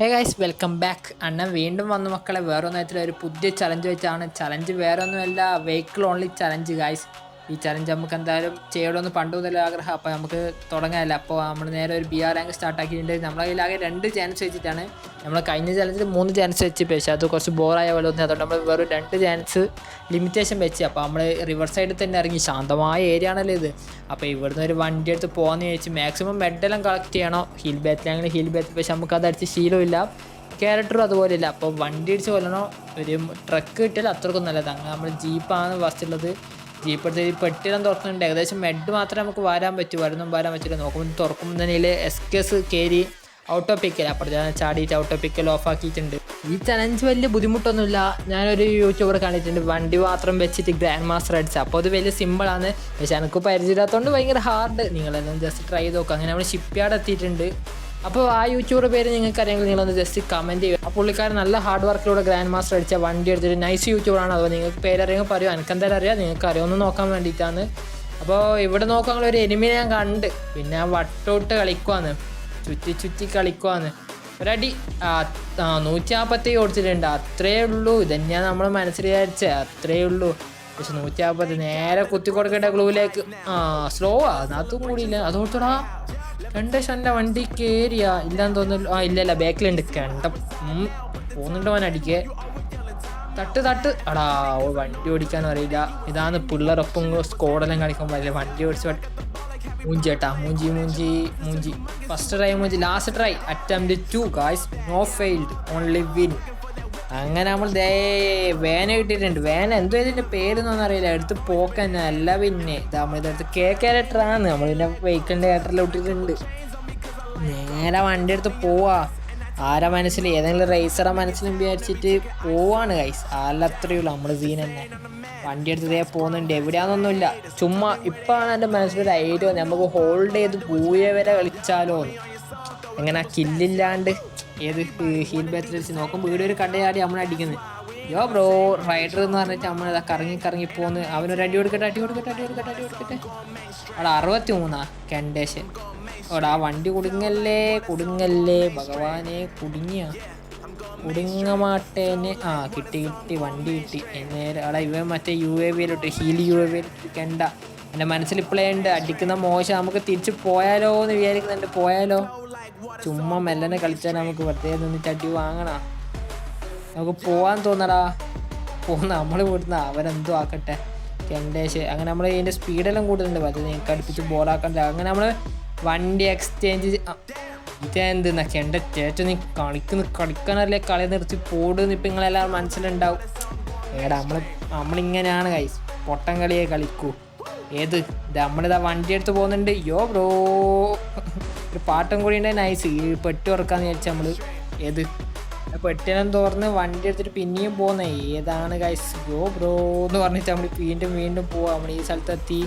Hey guys welcome back. അണ്ണൻ വീണ്ടും വന്ന മക്കളെ വേറെ ഒന്നത്തിലെ ഒരു പുതിയ ചലഞ്ച് വെച്ചാണ്. ചലഞ്ച് വേറെ ഒന്നുമല്ല, വെഹിക്കിൾ ഓൺലി ചലഞ്ച് ഗൈസ്. ഈ ചലഞ്ച് നമുക്ക് എന്തായാലും ചെയ്യണമെന്ന് പണ്ട് മുതൽ ആഗ്രഹം. അപ്പോൾ നമുക്ക് തുടങ്ങാമല്ലോ. അപ്പോൾ നമ്മൾ നേരെ ഒരു BR റാങ്ക് സ്റ്റാർട്ടാക്കിയിട്ടുണ്ട്. നമ്മളെ കയ്യിലാകെ 2 ചാൻസ് വെച്ചിട്ടാണ്. നമ്മൾ കഴിഞ്ഞ ചലഞ്ചിൽ 3 ചാൻസ് വെച്ച്, പക്ഷേ അത് കുറച്ച് ബോറായ പോലെ തോന്നി. അതുകൊണ്ട് നമ്മൾ വെറും 2 ചാൻസ് ലിമിറ്റേഷൻ വെച്ച്. അപ്പോൾ നമ്മൾ റിവർ സൈഡിൽ തന്നെ ഇറങ്ങി, ശാന്തമായ ഏരിയ ആണല്ലോ ഇത്. അപ്പോൾ ഇവിടുന്ന് ഒരു വണ്ടി എടുത്ത് പോകാമെന്ന് ചോദിച്ച് മാക്സിമം മെഡെല്ലാം കളക്ട് ചെയ്യണം. ഹിൽ ബാറ്റിലാണെങ്കിൽ ഹിൽ ബാറ്റ്, പക്ഷെ നമുക്കത് അടിച്ച് ശീലമില്ല. ക്യാരക്ടറും അതുപോലെ ഇല്ല. അപ്പോൾ വണ്ടി അടിച്ച് കൊല്ലണോ, ഒരു ട്രക്ക് കിട്ടിയാൽ അത്രക്കും നല്ലത്. അങ്ങനെ നമ്മൾ ജീപ്പാണ് ഫസ്റ്റ് ഉള്ളത്. ജീപ്പ് എടുത്ത് ഈ പെട്ടിയെല്ലാം തുറക്കുന്നുണ്ട്. ഏകദേശം മെഡ് മാത്രമേ നമുക്ക് വരാൻ പറ്റൂ, വരുന്നും വരാൻ പറ്റില്ല. നോക്കുമ്പോൾ തുറക്കുമ്പോൾ തന്നെ എസ്കേസ് കയറി ഔട്ടോ പിക്കൽ, അപ്പുറത്തെ ചാടിയിട്ട് ഔട്ടോ പിക്കൽ ഓഫ് ആക്കിയിട്ടുണ്ട്. ഈ ചലഞ്ച് വലിയ ബുദ്ധിമുട്ടൊന്നുമില്ല. ഞാനൊരു യൂട്യൂബർ കണ്ടിട്ടുണ്ട്, വണ്ടി മാത്രം വെച്ചിട്ട് ഗ്രാൻഡ് മാസ്റ്റർ അടിച്ച്. അപ്പോൾ അത് വലിയ സിമ്പിളാണ്, പക്ഷെ എനിക്ക് പരിചയമില്ലാത്തതുകൊണ്ട് ഭയങ്കര ഹാർഡ്. നിങ്ങളെല്ലാം ജസ്റ്റ് ട്രൈ ചെയ്ത് നോക്കുക. അങ്ങനെ നമ്മൾ ഷിപ്പ് യാർഡ് എത്തിയിട്ടുണ്ട്. അപ്പോൾ ആ യൂട്യൂബർ പേര് നിങ്ങൾക്ക് അറിയാമെങ്കിൽ നിങ്ങളൊന്ന് ജസ്റ്റ് കമൻറ്റ് ചെയ്യുക. ആ പുള്ളിക്കാരൻ നല്ല ഹാർഡ് വർക്കിലൂടെ ഗ്രാൻഡ് മാസ്റ്റർ അടിച്ച വണ്ടി എടുത്തിട്ട് നൈസ് യൂട്യൂബറാണ്. അപ്പോൾ നിങ്ങൾക്ക് പേരറിയുമ്പോൾ പറയുമോ, എനിക്കെന്തായാലും അറിയാം, നിങ്ങൾക്ക് അറിയാമെന്ന് നോക്കാൻ വേണ്ടിയിട്ടാണ്. അപ്പോൾ ഇവിടെ നോക്കാനുള്ള ഒരു എനിമിനെ ഞാൻ കണ്ട്, പിന്നെ ആ വട്ടോട്ട് കളിക്കുവാന്ന്, ചുറ്റി കളിക്കുവാന്ന്. ഒരടി 147 ഓടിച്ചിട്ടുണ്ട്. അത്രയേ ഉള്ളൂ. ഇതന്നെയാണ് നമ്മൾ മനസ്സിൽ വിചാരിച്ചത്, അത്രയേ ഉള്ളൂ. പക്ഷെ 150 നേരെ കുത്തി കൊടുക്കേണ്ട ഗ്ലൂവിലേക്ക്. സ്ലോ അതും കൂടിയില്ല. അതോടത്തോടാ 2 ഷൻ്റെ വണ്ടി കയറിയ ഇല്ലാന്ന് തോന്നുന്നു. ഇല്ലല്ല, ബാക്കിലുണ്ട്. പോകുന്നുണ്ട് അവൻ അടിക്കേ. തട്ട് അടാ, വണ്ടി ഓടിക്കാനും അറിയില്ല. ഇതാണ് പിള്ളേരൊപ്പം സ്കോഡെല്ലാം കളിക്കുമ്പോൾ അല്ലേ വണ്ടി ഓടിച്ച് മൂഞ്ചി കേട്ടാ. മൂഞ്ചി ഫസ്റ്റ് ട്രൈ മൂഞ്ചി. Last try attempt 2 guys, no failed, only win. അങ്ങനെ നമ്മൾ വേന കിട്ടിയിട്ടുണ്ട്. വേന എന്തോ ഇതിൻ്റെ പേരൊന്നും അറിയില്ല. എടുത്ത് പോക്ക് തന്നെ അല്ല. പിന്നെ നമ്മളിതെടുത്ത് ക്യാരക്ടറാണ്. നമ്മളിതിൻ്റെ വെഹിക്കിളിൻ്റെ ക്യാരക്ടറിൽ ഇട്ടിട്ടുണ്ട്. നേരെ വണ്ടി എടുത്ത് പോവാ. ആരാ മനസ്സിൽ ഏതെങ്കിലും റേസറെ മനസ്സിലും വിചാരിച്ചിട്ട് പോവാണ് ഗൈസ്. അത്രയേ ഉള്ളൂ. നമ്മൾ സീൻ തന്നെ വണ്ടി എടുത്ത് പോകുന്നുണ്ട്. എവിടെയാണെന്നൊന്നുമില്ല. ചുമ്മാ ഇപ്പോഴാണ് എൻ്റെ മനസ്സിലൊരു ഐഡിയ വന്നത്, നമുക്ക് ഹോൾഡ് ചെയ്ത് പൂയ വരെ കളിച്ചാലോ. എങ്ങനെ കില്ലില്ലാണ്ട് ഹീൽ ബാറ്റിൽ വെച്ച് നോക്കുമ്പോൾ വീട് ഒരു കടയാടി നമ്മളെ അടിക്കുന്നത്. യോ ബ്രോ റൈഡർ എന്ന് പറഞ്ഞിട്ട് നമ്മളിതാ കറങ്ങി പോന്ന്. അവനൊരു അടി കൊടുക്കട്ടെ. അവിടെ 63 കണ്ടേഷൻ. അവിടെ ആ വണ്ടി കുടുങ്ങല്ലേ ഭഗവാനെ, കുടുങ്ങമാട്ടേനെ. കിട്ടി വണ്ടി കിട്ടി. നേരെ അവിടെ ഇവ മറ്റേ UAV ഹീൽ UAV കണ്ട. എൻ്റെ മനസ്സിൽ ഇപ്പോഴേ ഉണ്ട് അടിക്കുന്ന മോശം. നമുക്ക് തിരിച്ച് പോയാലോ എന്ന് വിചാരിക്കുന്നുണ്ട്. പോയാലോ, ചുമ്മാ മെല്ലനെ കളിച്ചാൽ നമുക്ക് വെറുതെ നിന്നിട്ട് അടി വാങ്ങണം. നമുക്ക് പോകാൻ തോന്നടാ. നമ്മൾ വിടുന്ന അവരെന്തോ ആക്കട്ടെ. കെണ്ടേഷ് അങ്ങനെ നമ്മൾ ഇതിൻ്റെ സ്പീഡെല്ലാം കൂടുന്നുണ്ട്. അത് നിങ്ങൾക്ക് അടുപ്പിച്ച് ബോളാക്കണ്ട. അങ്ങനെ നമ്മൾ വണ്ടി എക്സ്ചേഞ്ച്. ഇതെന്തെന്നാ കെണ്ട ചേച്ചൻ, നീ കളിക്കാനല്ലേ, കളി നിർത്തി പോടുന്ന് ഇപ്പം നിങ്ങളെല്ലാവരും മനസ്സിലുണ്ടാവും. നമ്മളിങ്ങനെയാണ് ഗൈസ്, പൊട്ടൻ കളിയെ കളിക്കൂ. നമ്മളിതാ വണ്ടി എടുത്ത് പോകുന്നുണ്ട്. യോ ബ്രോ, ഒരു പാട്ടും കൂടി ഉണ്ട് നൈസ്. ഈ പെട്ടി ഉറക്കാന്ന് വിചാരിച്ചാൽ നമ്മൾ പെട്ടിനെല്ലാം തുറന്ന് വണ്ടി എടുത്തിട്ട് പിന്നെയും പോകുന്നത് ഏതാണ് ഗൈസ്. യോ ബ്രോ എന്ന് പറഞ്ഞിട്ട് നമ്മൾ വീണ്ടും പോവാം. നമ്മൾ ഈ സ്ഥലത്തെത്തി.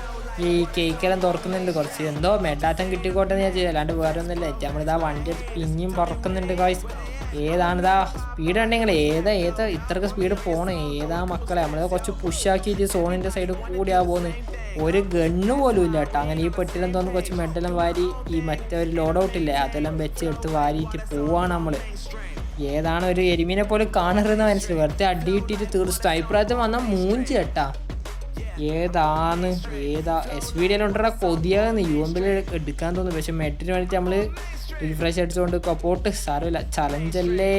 ഈ കേക്കെല്ലാം തുറക്കുന്നുണ്ട്. കുറച്ച് എന്തോ മെഡാറ്റം കിട്ടിക്കോട്ടെ എന്ന് വിചാരിച്ചു, അല്ലാണ്ട് വേറെ ഒന്നുമില്ല. നമ്മളിതാ വണ്ടി എടുത്ത് പിന്നെയും പറക്കുന്നുണ്ട് ഗൈസ്. ഏതാണിതാ സ്പീഡ് ഉണ്ടെങ്കിൽ ഇത്രക്ക് സ്പീഡ് പോകണം. മക്കളെ നമ്മൾ കുറച്ച് പുഷാക്കിയിട്ട് സോണിൻ്റെ സൈഡ് കൂടിയാ പോകുന്നത്. ഒരു ഗണ്ണ് പോലും ഇല്ല കേട്ടോ. അങ്ങനെ ഈ പെട്ടിലും തോന്നുന്നു കുറച്ച് മെഡെല്ലാം വാരി ഈ മറ്റേ ഒരു ലോഡ് ഔട്ടില്ലേ അതെല്ലാം വെച്ച് എടുത്ത് വാരിയിട്ട് പോവാണ് നമ്മൾ. ഏതാണ് ഒരു എരുമീനെ പോലും കാണരുതെന്ന് മനസ്സിലായി. വെറുതെ അടി കിട്ടിയിട്ട് തീർച്ചു. അഭിപ്രായത്തിൽ വന്നാൽ മൂഞ്ചി കേട്ടാ. SVD ഉണ്ടാ കൊതിയാകുന്നു. UMP എടുക്കാൻ തോന്നുന്നു, പക്ഷെ മെഡിന് വേണ്ടിയിട്ട് നമ്മൾ റീഫ്രഷ് അടിച്ചുകൊണ്ട് കപ്പോട്ട് സാരമില്ല. ചലഞ്ചല്ലേ.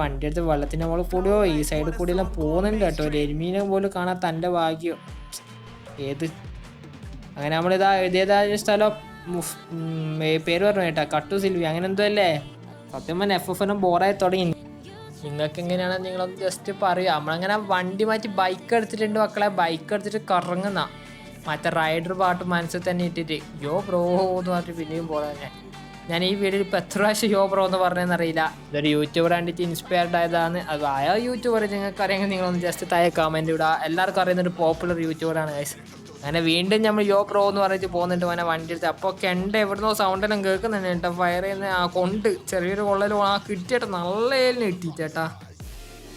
വണ്ടി എടുത്ത് വെള്ളത്തിൻ്റെ മുകളിൽ കൂടിയോ ഈ സൈഡിൽ കൂടിയെല്ലാം പോകുന്നുണ്ട് കേട്ടോ. ഒരു എരുമീനെ പോലും കാണാൻ തൻ്റെ ഭാഗ്യം. അങ്ങനെ നമ്മളിതാ സ്ഥലം പേര് പറഞ്ഞു കേട്ടാ, കട്ടു സിൽവി അങ്ങനെ എന്തോ അല്ലേ. സത്യം പറഞ്ഞാൽ FF ബോറായി തുടങ്ങി. നിങ്ങൾക്ക് എങ്ങനെയാണ് നിങ്ങളൊന്ന് ജസ്റ്റ് പറയുക. നമ്മളങ്ങനെ വണ്ടി മാറ്റി ബൈക്ക് എടുത്തിട്ടുണ്ട് മക്കളെ. ബൈക്ക് എടുത്തിട്ട് കറങ്ങുന്ന മറ്റേ റൈഡർ പാട്ട് മനസ്സിൽ തന്നെ ഇട്ടിട്ട് യോ ബ്രോ എന്ന് പറഞ്ഞിട്ട് പിന്നെയും പോകാൻ. ഞാൻ ഈ വീഡിയോയിൽ ഇപ്പോൾ എത്ര പ്രാവശ്യം യോ ബ്രോ എന്ന് പറഞ്ഞതെന്നറിയില്ല. ഇതൊരു യൂട്യൂബർ കണ്ടിട്ട് ഇൻസ്പയർഡ് ആയതാണ്. അത് ആ യൂട്യൂബർ നിങ്ങൾക്ക് അറിയാമെങ്കിൽ നിങ്ങളൊന്ന് ജസ്റ്റ് താഴെ കമൻറ്റ് ഇടുക. എല്ലാവർക്കും അറിയുന്നൊരു പോപ്പുലർ യൂട്യൂബറാണ് ഗൈസ്. അങ്ങനെ വീണ്ടും നമ്മൾ യോ ബ്രോ എന്ന് പറഞ്ഞിട്ട് പോകുന്നുണ്ട്. അങ്ങനെ വണ്ടി എടുത്ത് അപ്പോൾ എവിടുന്നോ സൗണ്ടെല്ലാം കേൾക്കുന്നുണ്ട് കേട്ടോ. ഫയർ ചെയ്യുന്ന ചെറിയൊരു കൊള്ളൽ കിട്ടിയേട്ടാ. നല്ല കിട്ടിയിട്ടേട്ടാ.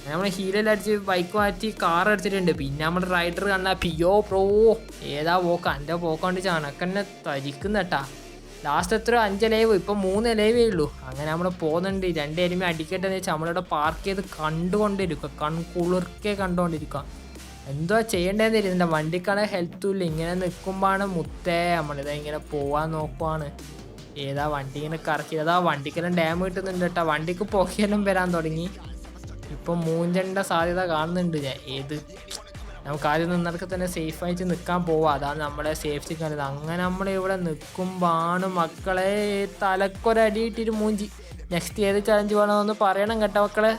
നമ്മൾ ഹീലെല്ലാം അടിച്ച് ബൈക്ക് മാറ്റി കാർ അടിച്ചിട്ടുണ്ട്. പിന്നെ നമ്മുടെ റൈഡർ കണ്ടാൽ പിയോ ബ്രോ പോക്ക എൻ്റെ പോക്ക കൊണ്ട് ചണക്കന്നെ തരിക്കുന്നേട്ടാ. ലാസ്റ്റ് എത്ര 5 ലൈവ്, ഇപ്പം 3 ലൈവേ ഉള്ളൂ. അങ്ങനെ നമ്മൾ പോകുന്നുണ്ട്. 2 എനിമി അടിക്കട്ടെ എന്ന് വെച്ചാൽ നമ്മളിവിടെ പാർക്ക് ചെയ്ത് കണ്ടുകൊണ്ടിരിക്കുക, കൺകുളിർക്കെ കണ്ടുകൊണ്ടിരിക്കുക. എന്തോ ചെയ്യേണ്ടതെന്ന് ഇതിൻ്റെ വണ്ടിക്കാണെങ്കിൽ ഹെൽത്തും ഇല്ല. ഇങ്ങനെ നിൽക്കുമ്പോഴാണ് മുത്തേ നമ്മളിതാ ഇങ്ങനെ പോവാൻ നോക്കുവാണ്. ഏതാ വണ്ടി ഇങ്ങനെ കറക്കിയത്, അതാ വണ്ടിക്കെല്ലാം ഡാം കിട്ടുന്നുണ്ട് കേട്ടോ. വണ്ടിക്ക് പുകയെല്ലാം വരാൻ തുടങ്ങി. ഇപ്പം മൂഞ്ചേണ്ട സാധ്യത കാണുന്നുണ്ട് ഞാൻ. നമുക്ക് ആദ്യം നിന്നടക്ക് തന്നെ സേഫായിട്ട് നിൽക്കാൻ പോവാം. അതാണ് നമ്മളെ സേഫ്റ്റി കാണുന്നത്. അങ്ങനെ നമ്മളിവിടെ നിൽക്കുമ്പോഴാണ് മക്കളെ തലക്കൊരടിയിട്ടൊരു മൂഞ്ചി. നെക്സ്റ്റ് ഏത് ചലഞ്ച് വേണമെന്ന് പറയണം കേട്ടോ മക്കളെ.